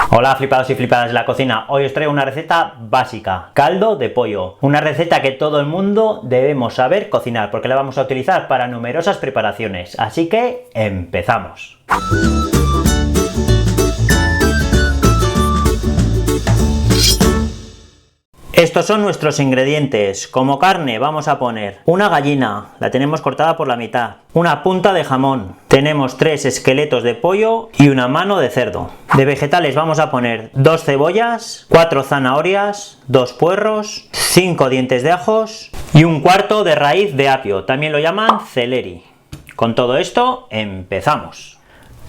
Hola flipados y flipadas de la cocina, hoy os traigo una receta básica, caldo de pollo, una receta que todo el mundo debemos saber cocinar porque la vamos a utilizar para numerosas preparaciones, así que empezamos. Estos son nuestros ingredientes. Como carne vamos a poner una gallina, la tenemos cortada por la mitad, una punta de jamón, tenemos 3 esqueletos de pollo y una mano de cerdo. De vegetales vamos a poner 2 cebollas, 4 zanahorias, 2 puerros, 5 dientes de ajos y un cuarto de raíz de apio, también lo llaman celery. Con todo esto empezamos.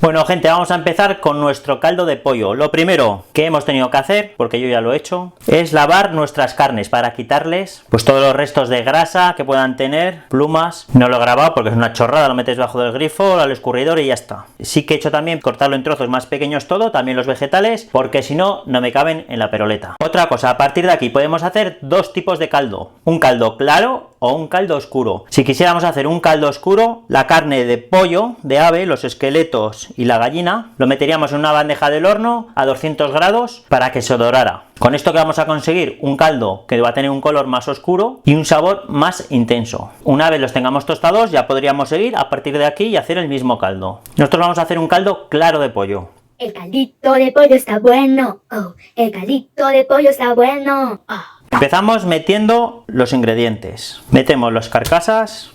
Bueno gente, vamos a empezar con nuestro caldo de pollo. Lo primero que hemos tenido que hacer, porque yo ya lo he hecho, es lavar nuestras carnes para quitarles pues todos los restos de grasa que puedan tener, plumas. No lo he grabado porque es una chorrada, lo metes debajo del grifo, al escurridor y ya está. Sí que he hecho también cortarlo en trozos más pequeños todo, también los vegetales, porque si no, no me caben en la peroleta. Otra cosa, a partir de aquí podemos hacer 2 tipos de caldo, un caldo claro o un caldo oscuro. Si quisiéramos hacer un caldo oscuro, la carne de pollo, de ave, los esqueletos y la gallina, lo meteríamos en una bandeja del horno a 200 grados para que se dorara. Con esto que vamos a conseguir un caldo que va a tener un color más oscuro y un sabor más intenso. Una vez los tengamos tostados ya podríamos seguir a partir de aquí y hacer el mismo caldo. Nosotros vamos a hacer un caldo claro de pollo. El caldito de pollo está bueno, oh, el caldito de pollo está bueno, oh. Empezamos metiendo los ingredientes. Metemos las carcasas,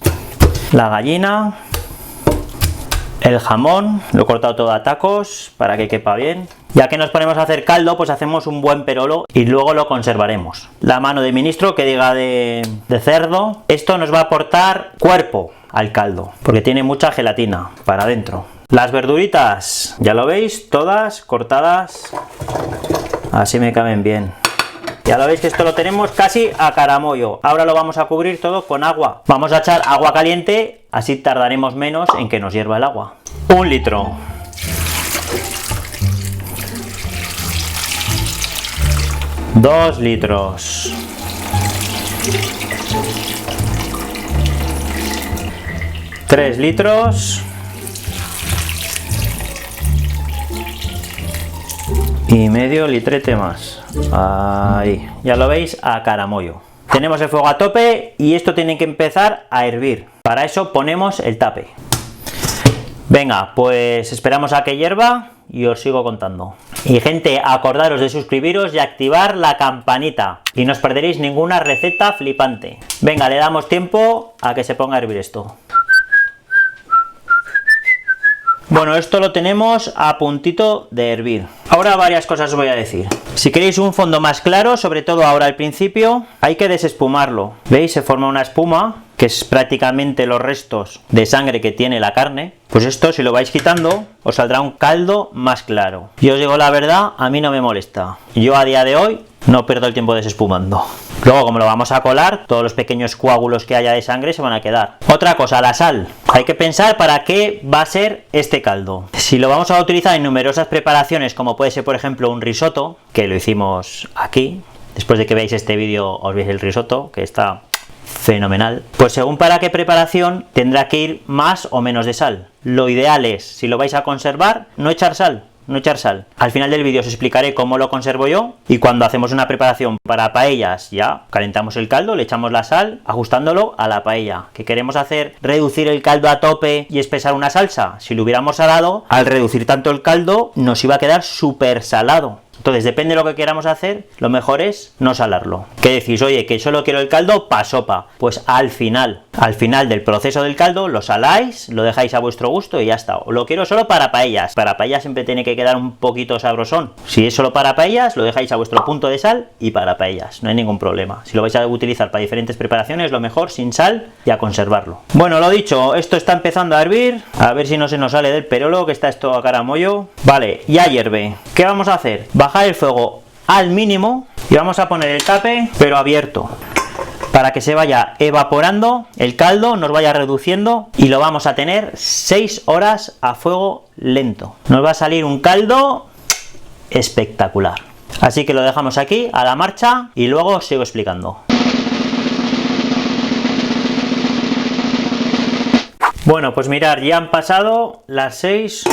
la gallina, el jamón, lo he cortado todo a tacos para que quepa bien. Ya que nos ponemos a hacer caldo, pues hacemos un buen perolo y luego lo conservaremos. La mano de ministro que diga de cerdo, esto nos va a aportar cuerpo al caldo, porque tiene mucha gelatina para adentro. Las verduritas, ya lo veis, todas cortadas, así me caben bien. Ya lo veis que esto lo tenemos casi a caramollo. Ahora lo vamos a cubrir todo con agua. Vamos a echar agua caliente, así tardaremos menos en que nos hierva el agua. 1 litro. Dos litros. 3 litros. Y medio litrete más. Ahí, ya lo veis, a caramollo. Tenemos el fuego a tope y esto tiene que empezar a hervir. Para eso ponemos el tape. Venga, pues esperamos a que hierva y os sigo contando. Y gente, acordaros de suscribiros y activar la campanita y no os perderéis ninguna receta flipante. Venga, le damos tiempo a que se ponga a hervir esto. Bueno, esto lo tenemos a puntito de hervir. Ahora varias cosas os voy a decir. Si queréis un fondo más claro, sobre todo ahora al principio, hay que desespumarlo. ¿Veis? Se forma una espuma, que es prácticamente los restos de sangre que tiene la carne. Pues esto, si lo vais quitando, os saldrá un caldo más claro. Y os digo la verdad, a mí no me molesta. Yo a día de hoy no pierdo el tiempo desespumando. Luego, como lo vamos a colar, todos los pequeños coágulos que haya de sangre se van a quedar. Otra cosa, la sal. Hay que pensar para qué va a ser este caldo. Si lo vamos a utilizar en numerosas preparaciones, como puede ser por ejemplo un risotto, que lo hicimos aquí, después de que veáis este vídeo os veis el risotto, que está fenomenal, pues según para qué preparación tendrá que ir más o menos de sal. Lo ideal es, si lo vais a conservar, no echar sal. Al final del vídeo os explicaré cómo lo conservo yo, y cuando hacemos una preparación para paellas ya calentamos el caldo, le echamos la sal ajustándolo a la paella. ¿Que queremos hacer? ¿Reducir el caldo a tope y espesar una salsa? Si lo hubiéramos salado, al reducir tanto el caldo nos iba a quedar súper salado. Entonces depende de lo que queramos hacer, lo mejor es no salarlo. ¿Qué decís? Oye, que solo quiero el caldo para sopa. Pues al final del proceso del caldo lo saláis, lo dejáis a vuestro gusto y ya está. O lo quiero solo para paellas. Para paellas siempre tiene que quedar un poquito sabrosón. Si es solo para paellas, lo dejáis a vuestro punto de sal y para paellas. No hay ningún problema. Si lo vais a utilizar para diferentes preparaciones, lo mejor sin sal y a conservarlo. Bueno, lo dicho, esto está empezando a hervir. A ver si no se nos sale del perolo, que está esto a caramollo. Vale, ya hierve. ¿Qué vamos a hacer? Bajar el fuego al mínimo y vamos a poner el tape, pero abierto. para que se vaya evaporando el caldo, nos vaya reduciendo y lo vamos a tener 6 horas a fuego lento. Nos va a salir un caldo espectacular. Así que lo dejamos aquí a la marcha y luego os sigo explicando. Bueno, pues mirad, ya han pasado las 6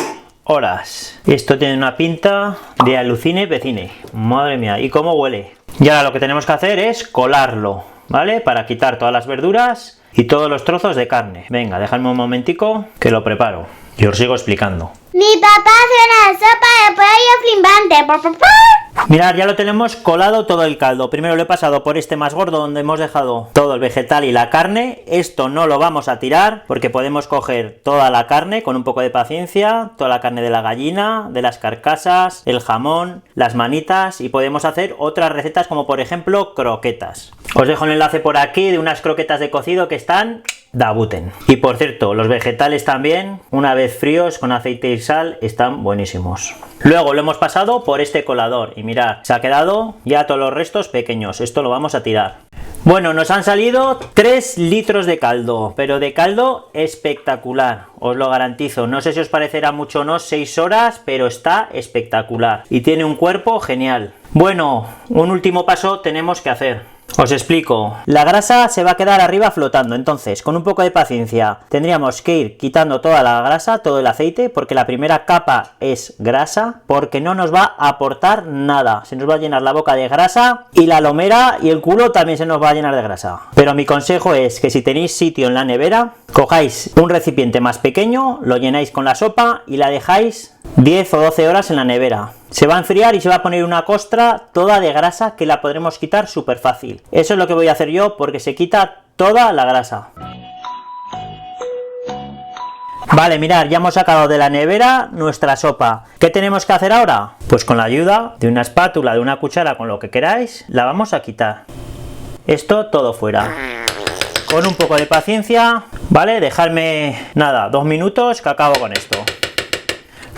horas. Esto tiene una pinta de alucine vecine. Madre mía, ¿y cómo huele? Y ahora lo que tenemos que hacer es colarlo, ¿vale? Para quitar todas las verduras y todos los trozos de carne. Venga, dejadme un momentico que lo preparo y os sigo explicando. Mi papá hace una sopa de pollo flimbante. Mirad, ya lo tenemos colado todo el caldo. Primero lo he pasado por este más gordo donde hemos dejado todo el vegetal y la carne. Esto no lo vamos a tirar porque podemos coger toda la carne con un poco de paciencia, toda la carne de la gallina, de las carcasas, el jamón, las manitas y podemos hacer otras recetas como por ejemplo croquetas. Os dejo el enlace por aquí de unas croquetas de cocido que están dabuten. Y por cierto, los vegetales también, una vez fríos con aceite y sal, están buenísimos. Luego lo hemos pasado por este colador y mirad, se ha quedado ya todos los restos pequeños. Esto lo vamos a tirar. Bueno, nos han salido 3 litros de caldo, pero de caldo espectacular, os lo garantizo. No sé si os parecerá mucho o no, 6 horas, pero está espectacular y tiene un cuerpo genial. Bueno, un último paso tenemos que hacer. Os explico. La grasa se va a quedar arriba flotando, entonces con un poco de paciencia tendríamos que ir quitando toda la grasa, todo el aceite, porque la primera capa es grasa, porque no nos va a aportar nada. Se nos va a llenar la boca de grasa y la lomera y el culo también se nos va a llenar de grasa. Pero mi consejo es que si tenéis sitio en la nevera, cojáis un recipiente más pequeño, lo llenáis con la sopa y la dejáis 10 o 12 horas en la nevera. Se va a enfriar y se va a poner una costra toda de grasa que la podremos quitar súper fácil. Eso es lo que voy a hacer yo porque se quita toda la grasa. Vale, mirad, ya hemos sacado de la nevera nuestra sopa. ¿Qué tenemos que hacer ahora? Pues con la ayuda de una espátula, de una cuchara, con lo que queráis, la vamos a quitar. Esto todo fuera. Con un poco de paciencia, ¿vale? Dejadme, nada, 2 minutos que acabo con esto.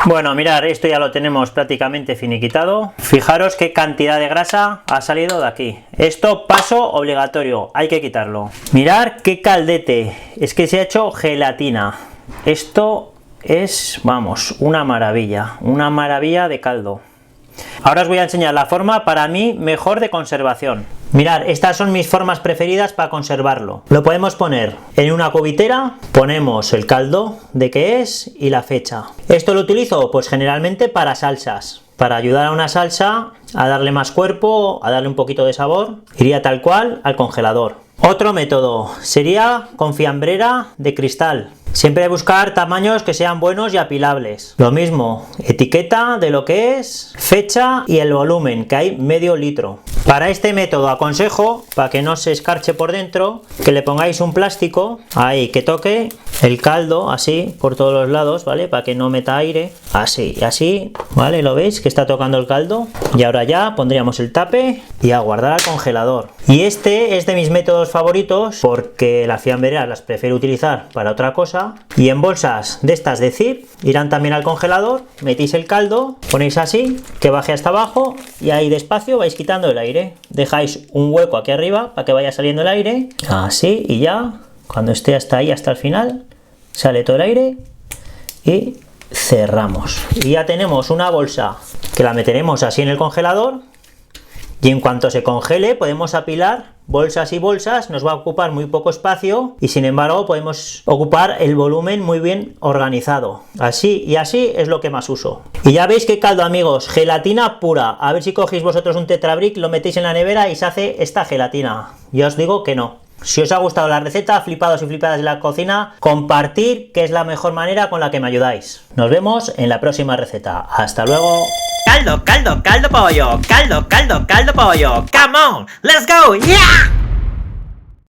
Bueno, mirad, esto ya lo tenemos prácticamente finiquitado. Fijaros qué cantidad de grasa ha salido de aquí. Esto paso obligatorio, hay que quitarlo. Mirad qué caldete, es que se ha hecho gelatina. Esto es, vamos, una maravilla de caldo. Ahora os voy a enseñar la forma para mí mejor de conservación. Mirad, estas son mis formas preferidas para conservarlo. Lo podemos poner en una cubitera, ponemos el caldo de qué es y la fecha. Esto lo utilizo pues generalmente para salsas, para ayudar a una salsa a darle más cuerpo, a darle un poquito de sabor. Iría tal cual al congelador. Otro método sería con fiambrera de cristal. Siempre buscar tamaños que sean buenos y apilables. Lo mismo, etiqueta de lo que es, fecha y el volumen, que hay medio litro. Para este método aconsejo, para que no se escarche por dentro, que le pongáis un plástico ahí que toque el caldo así por todos los lados, ¿vale? Para que no meta aire, así y así, ¿vale? ¿Lo veis? Que está tocando el caldo. Y ahora ya pondríamos el tape y a guardar al congelador. Y este es de mis métodos favoritos porque las fiambreras las prefiero utilizar para otra cosa. Y en bolsas de estas de zip irán también al congelador, metéis el caldo, ponéis así, que baje hasta abajo y ahí despacio vais quitando el aire. Dejáis un hueco aquí arriba para que vaya saliendo el aire, así, y ya, cuando esté hasta ahí, hasta el final, sale todo el aire y cerramos. Y ya tenemos una bolsa que la meteremos así en el congelador y en cuanto se congele podemos apilar bolsas y bolsas, nos va a ocupar muy poco espacio y sin embargo podemos ocupar el volumen muy bien organizado. Así y así es lo que más uso. Y ya veis qué caldo, amigos, gelatina pura. A ver si cogéis vosotros un tetrabric, lo metéis en la nevera y se hace esta gelatina. Yo os digo que no. Si os ha gustado la receta, flipados y flipadas de la cocina, compartir, que es la mejor manera con la que me ayudáis. Nos vemos en la próxima receta. Hasta luego. Caldo, caldo, caldo pollo. Caldo, caldo, caldo pollo. Come on, let's go, yeah!